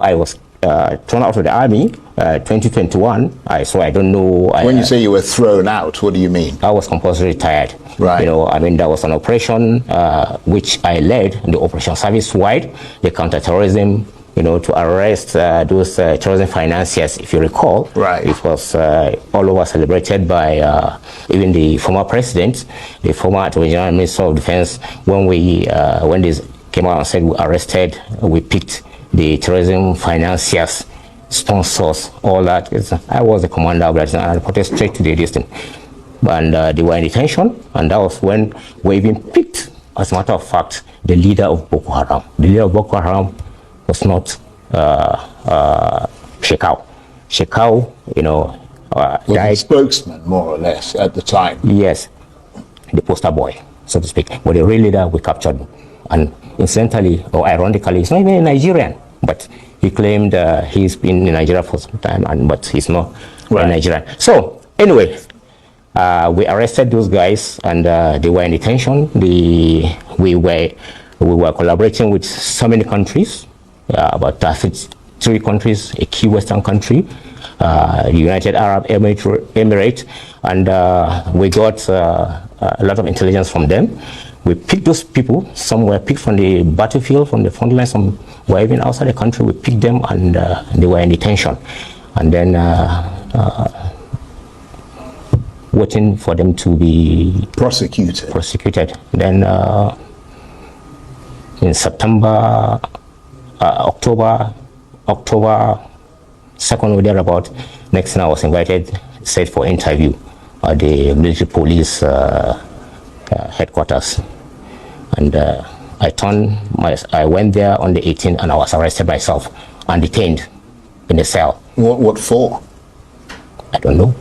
I was thrown out of the army 2021. So I don't know. When you say you were thrown out, what do you mean? I was compulsory retired. Right. You know, I mean, there was an operation which I led, the operation service-wide, the counter-terrorism, you know, to arrest those terrorism financiers, if you recall. Right. It was all over celebrated by even the former president, the former Attorney General and Minister of Defense. When this came out and said we arrested, we picked the terrorism financiers, sponsors, all that. I was the commander of that, and I reported straight to the district. And they were in detention, and that was when we even picked, as a matter of fact, the leader of Boko Haram. The leader of Boko Haram was not Shekau. Shekau, you know, was the spokesman, more or less, at the time. Yes, the poster boy, so to speak. But the real leader, we captured him. And incidentally, or ironically, he's not even a Nigerian, but he claimed he's been in Nigeria for some time, but he's not a Nigerian. So, anyway, we arrested those guys, and they were in detention. We were collaborating with so many countries, about 3 countries, a key Western country, the United Arab Emirates, and we got a lot of intelligence from them. We picked those people. Some were picked from the battlefield, from the front line. Some were even outside the country. We picked them, and they were in detention. And then waiting for them to be prosecuted. Then in September, October 2nd or thereabout, next thing I was invited, set for interview at the military police headquarters. And I went there on the 18th, and I was arrested myself and detained in a cell. What for? I don't know.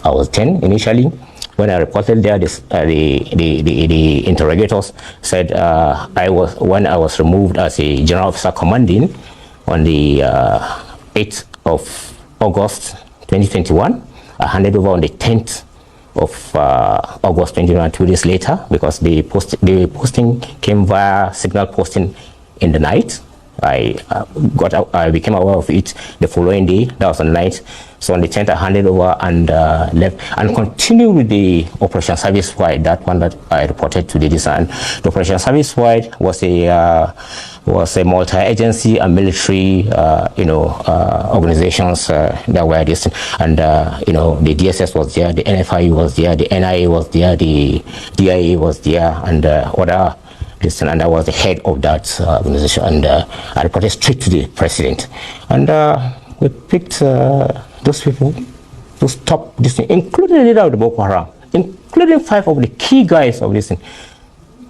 I was 10 initially. When I reported there, the interrogators said when I was removed as a general officer commanding on the 8th of August 2021, I handed over on the 10th of August 2021, 2 days later, because the posting came via signal posting in the night. I became aware of it the following day. That was on the 9th. So on the 10th, I handed over and left and continued with the Operation Service Wide, that one that I reported to the design. The Operation Service Wide was a multi-agency and military, organizations that were distant. And the DSS was there, the NFI was there, the NIA was there, the DIA was there, and other. And I was the head of that organization, and I reported straight to the president. And we picked those people, those top, including the leader of the Boko Haram, including 5 of the key guys of this thing.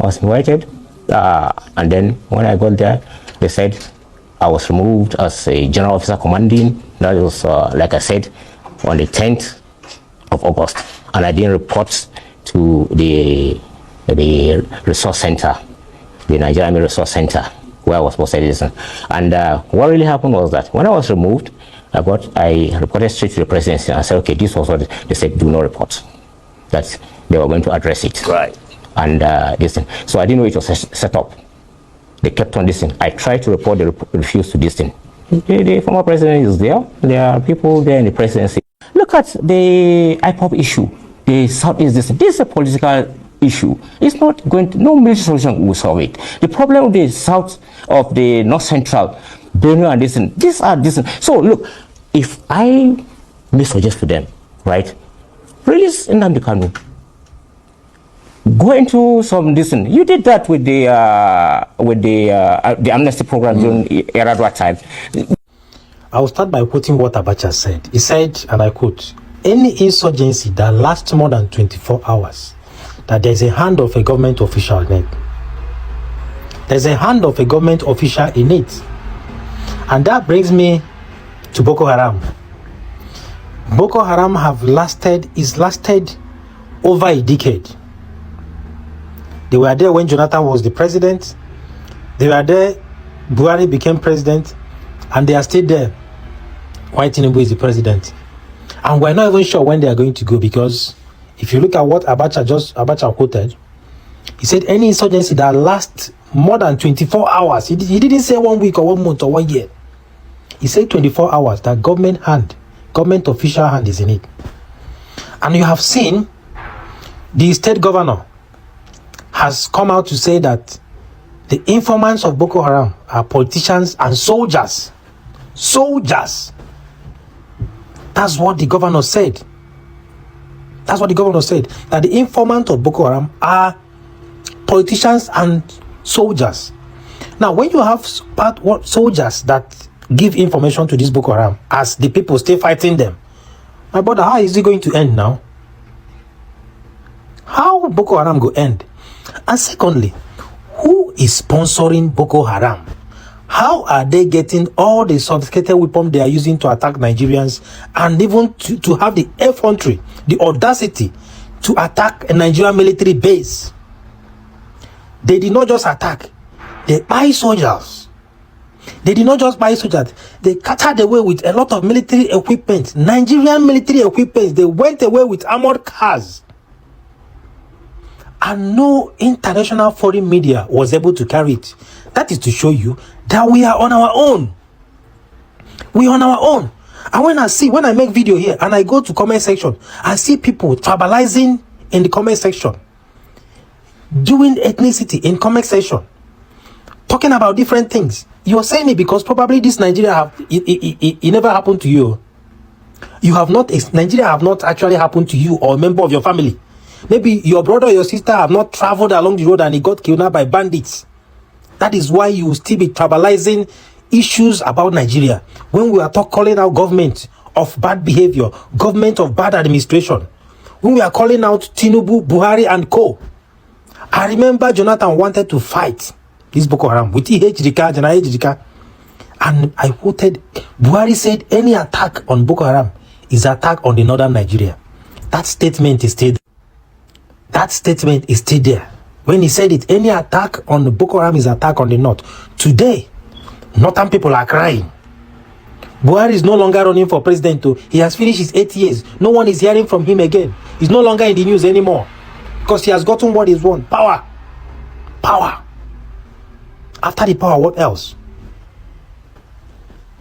I was invited, and then when I got there, they said I was removed as a general officer commanding. That was, like I said, on the 10th of August, and I didn't report to the resource center, the Nigerian Resource Center, where I was posted. And what really happened was that when I was removed, I reported straight to the presidency, and I said, okay, this was what they said, do not report. That they were going to address it. Right. And so I didn't know it was set up. They kept on listening. I tried to report, they refused to listen. The former president is there. There are people there in the presidency. Look at the IPOP issue, the Southeast. This is a political issue. It's not going to, no military solution will solve it. The problem with the south of the north central, Benue and these are. So look, if I may suggest to them, right, release Nnamdi Kanu, go into some you did that with the amnesty program during Yaradua time. I will start by quoting what Abacha said. He said, and I quote, any insurgency that lasts more than 24 hours, that there's a hand of a government official in it. There's a hand of a government official in it. And that brings me to Boko Haram. Boko Haram is lasted over a decade. They were there when Jonathan was the president. They were there, Buhari became president, and they are still there while Tinubu is the president. And we're not even sure when they are going to go, because if you look at what Abacha quoted, He said any insurgency that lasts more than 24 hours. He didn't say 1 week or 1 month or 1 year. He said 24 hours, that government official hand is in it. And you have seen the state governor has come out to say that the informants of Boko Haram are politicians and soldiers. Soldiers. That's what the governor said. That's what the governor said. That the informants of Boko Haram are politicians and soldiers. Now, when you have soldiers that give information to this Boko Haram as the people stay fighting them, my brother, how is it going to end now? How Boko Haram go end? And secondly, who is sponsoring Boko Haram? How are they getting all the sophisticated weapons they are using to attack Nigerians, and even to have the effrontery, the audacity to attack a Nigerian military base? They did not just attack, they buy soldiers. They did not just buy soldiers, they carted away with a lot of military equipment, Nigerian military equipment. They went away with armored cars. And no international foreign media was able to carry it. That is to show you that we are on our own. We are on our own. And when I make video here and I go to comment section, I see people tribalizing in the comment section, doing ethnicity in comment section, talking about different things. You're saying it because probably this Nigeria it never happened to you. Nigeria have not actually happened to you or a member of your family. Maybe your brother or your sister have not traveled along the road and he got killed by bandits. That is why you will still be tribalizing issues about Nigeria. When we are calling out government of bad behavior, government of bad administration, when we are calling out Tinubu, Buhari and co. I remember Jonathan wanted to fight this Boko Haram with General Ejika. And I quoted, Buhari said any attack on Boko Haram is attack on the northern Nigeria. That statement is still there. When he said it, any attack on the Boko Haram is attack on the north. Today, northern people are crying. Buhari is no longer running for president. He has finished his 8 years. No one is hearing from him again. He's no longer in the news anymore. Because he has gotten what he's won. Power. Power. After the power, what else?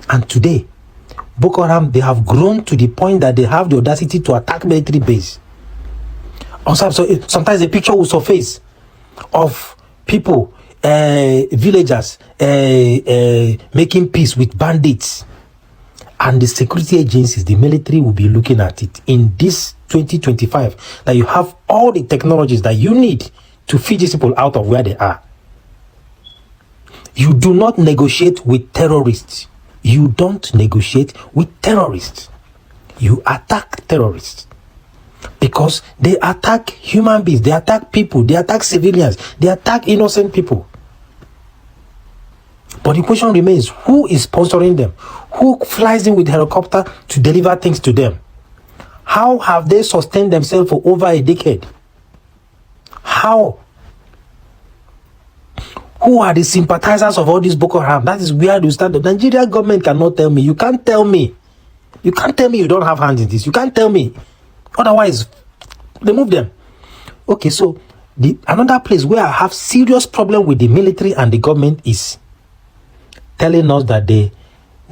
And today, Boko Haram, they have grown to the point that they have the audacity to attack military base. Also, sometimes a picture will surface of people, villagers, making peace with bandits. And the security agencies, the military, will be looking at it in this 2025, that you have all the technologies that you need to feed these people out of where they are. You do not negotiate with terrorists. You don't negotiate with terrorists. You attack terrorists. Because they attack human beings, they attack people, they attack civilians, they attack innocent people. But the question remains, who is sponsoring them? Who flies in with helicopter to deliver things to them? How have they sustained themselves for over a decade? How? Who are the sympathizers of all this Boko Haram? That is where you stand. The Nigerian government cannot tell me. You can't tell me. You can't tell me you don't have hands in this. You can't tell me. Otherwise, remove them. Okay, so another place where I have serious problem with the military and the government is telling us that they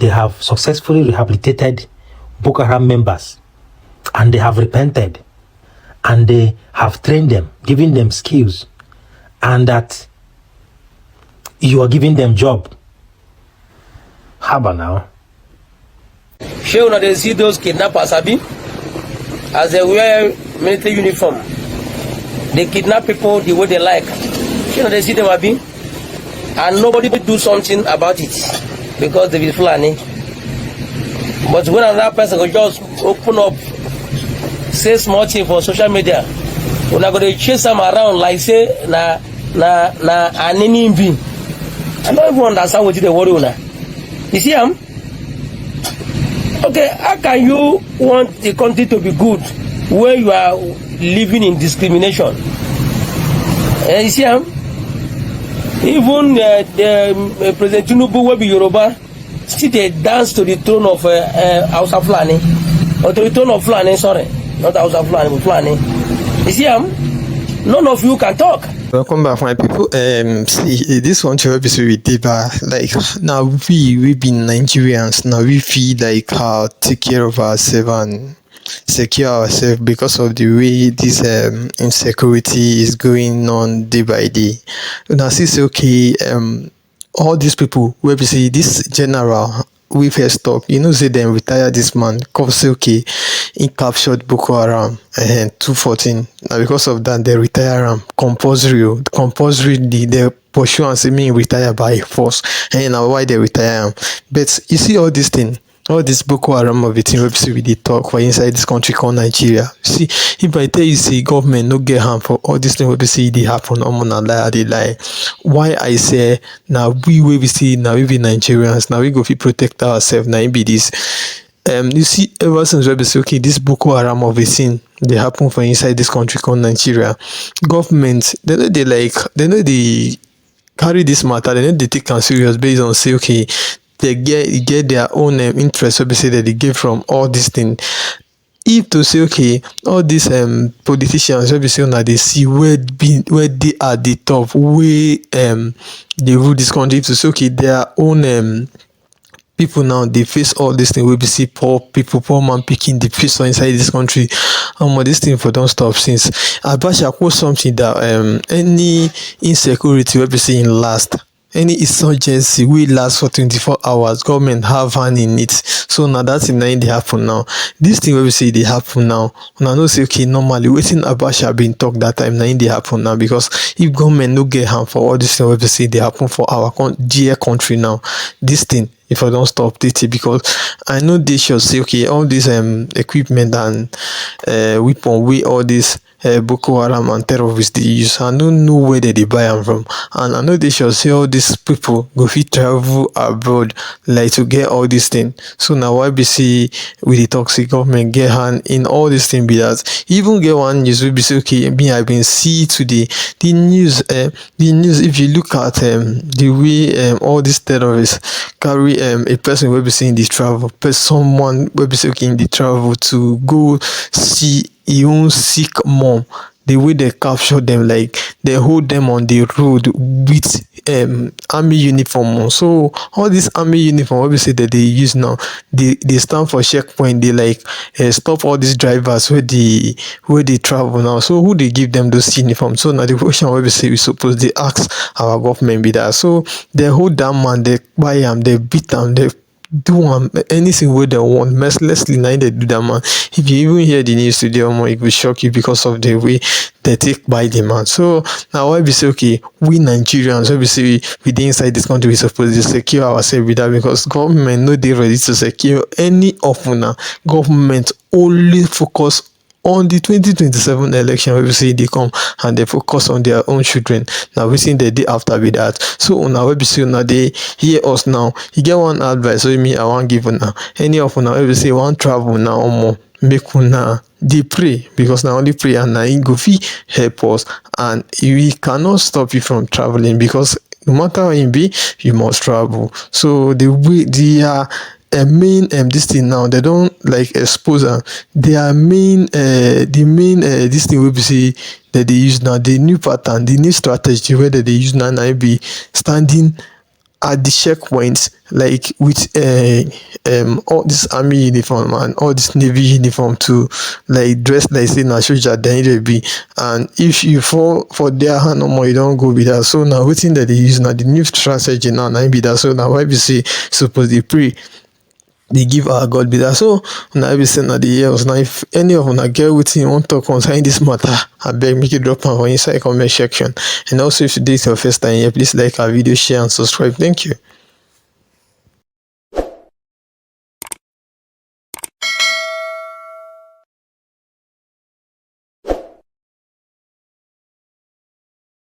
have successfully rehabilitated Boko Haram members, and they have repented, and they have trained them, giving them skills, and that you are giving them job. How about now? Sure, now they see those kidnappers, Abi, as they wear military uniform. They kidnap people the way they like. Sure, now they see them, Abi, and nobody will do something about it because they will Fulani. But when another person will just open up, say small thing for social media, we're not going to chase them around like say na anini being. I don't even understand what they worry on. You see, okay, how can you want the country to be good where you are living in discrimination? You see, even the President Tinubu will be Yoruba, still they dance to the throne of Hausa Fulani, or to the throne of Fulani, sorry, not Hausa Fulani, but Fulani. You see, none of you can talk. Welcome back, my people. See, this one to episode we did, but like now we being Nigerians, now we feel like how take care of ourselves and secure ourselves because of the way this insecurity is going on day by day. Now, see, say okay, all these people, where we see this general. We first talk, you know, say them retire this man, cause say okay, he captured Boko Haram and 214. Now because of that, they retire him compulsory. They pursue and say me retire by force, and now why they retire him. But you see all this thing. All this Boko Haram of it in we dey talk for inside this country called Nigeria. See, if I tell you say government no get harm for all this thing we see dey happen, na lie I dey lie. Why I say now we see now we be Nigerians, now we go fit protect ourselves, now it be this. You see, ever since we say okay, this Boko Haram of a thing they happen for inside this country called Nigeria, government they know they carry this matter, they know they take am serious based on say okay, they get their own interest, so they say that they get from all this thing. If to say okay, all these politicians, so we say now they see where they are the top, where they rule this country. If to say okay, their own people now they face all this thing. We be see poor people, poor man picking the face inside this country. This thing for don't stop since Abacha quote something that any insecurity we be seeing last. Any insurgency will last for 24 hours, government have hand in it. So now that's in they happen now. This thing where we say they happen now. Now no say okay, normally waiting Abacha been talk that time now they happen now, because if government no get harm for all this thing where we say they happen for our dear country now, this thing if I don't stop it, because I know they should say okay, all this equipment and weapon we all this Boko Haram and terrorists they use, I don't know where they buy them from, and I know they should say all these people go fit travel abroad like to get all these things. So now YBC with the toxic government get hand in all these things, be that even get one news will be say okay, me I've been see today the news if you look at the way all these terrorists carry a person will be saying the travel, but someone will be saying the travel to go see your own sick mom. The way they capture them, like they hold them on the road with army uniform on. So all this army uniform obviously that they use now, they stand for checkpoint. They like stop all these drivers where they travel now. So who they give them those uniforms? So now the question obviously we suppose they ask our government be that. So they hold that man, they buy him, they beat him, they do anything where they want mercilessly. Now they do that, man. If you even hear the news today, it will shock you because of the way they take by the man. So now why we say okay, we Nigerians, why we say we inside this country we supposed to secure ourselves with that, because government no they ready to secure any of una. Government only focus on the 2027 election where we see they come and they focus on their own children. Now we see the day after with that. So now we see now they hear us now. You get one advice, so me I want give now. Any of now we say one travel now or more. Make una they pray, because now only pray and now it go fit help us, and we cannot stop you from traveling, because no matter how you be, you must travel. So the way they are main this thing now, they don't like expose their main the main this thing will be say that they use now, the new pattern, the new strategy where they use now be standing at the checkpoints like with all this army uniform and all this navy uniform to like dress like say na soldier, then they be, and if you fall for their hand no more, you don't go with that. So now waiting that they use now the new strategy now be that. So now why we say suppose they pray, they give our God be that. So now we say now the years now, if any of una get wetin you want to concerning this matter, I beg make you drop am for inside comment section. And also if today is your first time here, please like our video, share and subscribe. Thank you.